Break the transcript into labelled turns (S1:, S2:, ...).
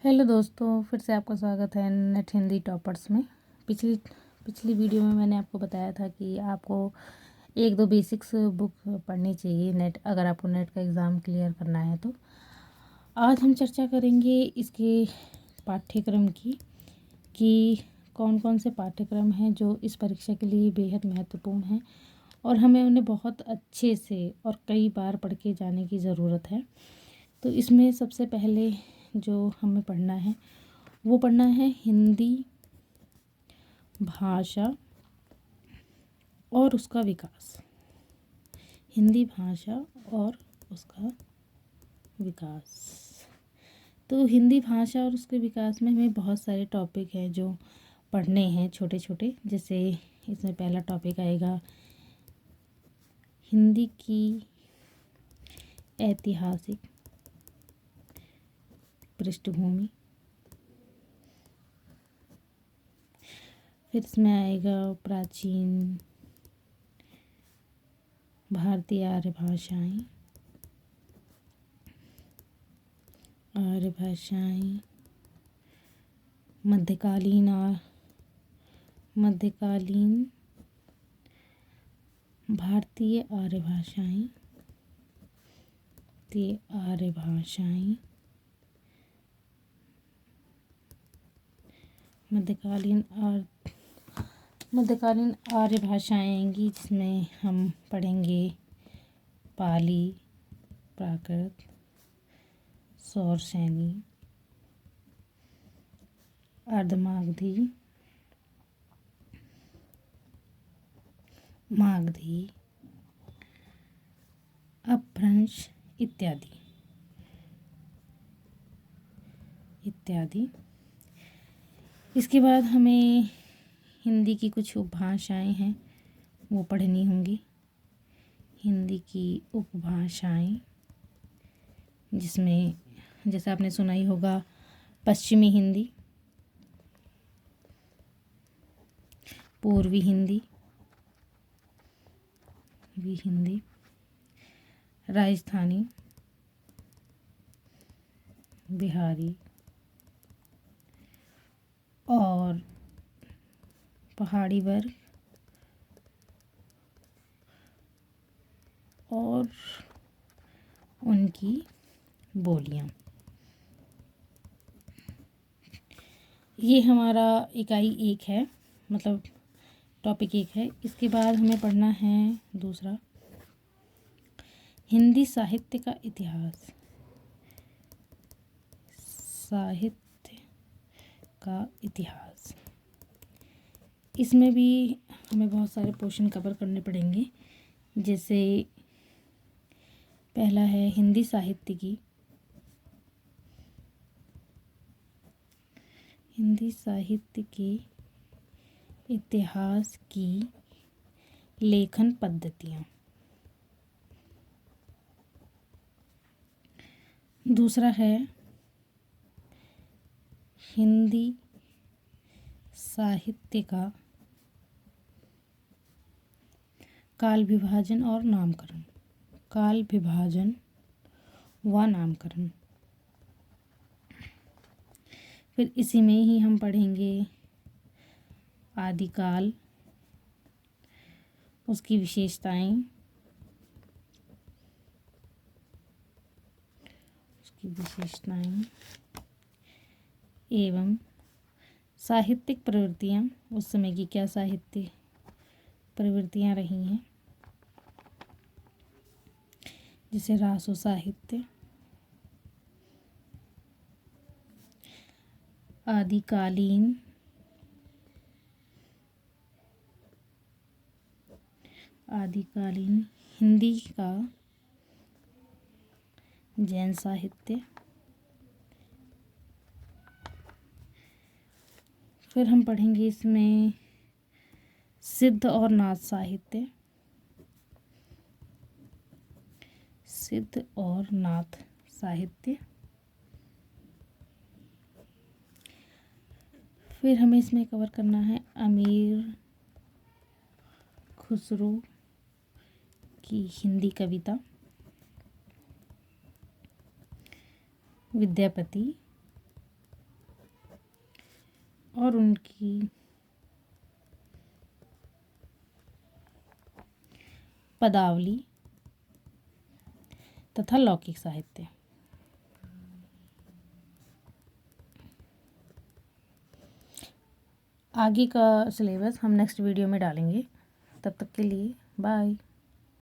S1: Hello दोस्तों, फिर से आपका स्वागत है नेट हिंदी टॉपर्स में। पिछली वीडियो में मैंने आपको बताया था कि आपको एक दो बेसिक्स बुक पढ़नी चाहिए नेट, अगर आपको नेट का एग्ज़ाम क्लियर करना है तो। आज हम चर्चा करेंगे इसके पाठ्यक्रम की कि कौन कौन से पाठ्यक्रम हैं जो इस परीक्षा के लिए बेहद महत्वपूर्ण हैं और हमें उन्हें बहुत अच्छे से और कई बार पढ़ के जाने की ज़रूरत है। तो इसमें सबसे पहले जो हमें पढ़ना है वो पढ़ना है हिंदी भाषा और उसका विकास। हिंदी भाषा और उसका विकास। तो हिंदी भाषा और उसके विकास में हमें बहुत सारे टॉपिक हैं जो पढ़ने हैं, छोटे छोटे। जैसे इसमें पहला टॉपिक आएगा हिंदी की ऐतिहासिक पृष्ठभूमि। फिर इसमें आएगा प्राचीन भारतीय आर्य भाषाएं, मध्यकालीन भारतीय आर्य भाषाएं, मध्यकालीन आर्य भाषाएं आएंगी, जिसमें हम पढ़ेंगे पाली, प्राकृत, सौरसेनी, अर्धमागधी, मागधी, अपभ्रंश इत्यादि। इसके बाद हमें हिंदी की कुछ उपभाषाएं हैं वो पढ़नी होंगी। हिंदी की उपभाषाएं, जिसमें जैसे आपने सुना ही होगा पश्चिमी हिंदी, पूर्वी हिंदी, राजस्थानी, बिहारी और पहाड़ी वर्ग और उनकी बोलियां। ये हमारा इकाई 1 है, मतलब टॉपिक 1 है। इसके बाद हमें पढ़ना है दूसरा, हिंदी साहित्य का इतिहास। इसमें भी हमें बहुत सारे पोर्शन कवर करने पड़ेंगे। जैसे पहला है हिंदी साहित्य के इतिहास की लेखन पद्धतियाँ। दूसरा है हिंदी साहित्य का काल विभाजन व नामकरण। फिर इसी में ही हम पढ़ेंगे आदिकाल, उसकी विशेषताएं, एवं साहित्यिक प्रवृत्तियाँ, उस समय की क्या साहित्य प्रवृत्तियाँ रही हैं, जैसे रासो साहित्य, आदिकालीन हिंदी का जैन साहित्य। फिर हम पढ़ेंगे इसमें सिद्ध और नाथ साहित्य। फिर हमें इसमें कवर करना है अमीर खुसरो की हिंदी कविता, विद्यापति और उनकी पदावली तथा लौकिक साहित्य। आगे का सिलेबस हम नेक्स्ट वीडियो में डालेंगे। तब तक के लिए बाय।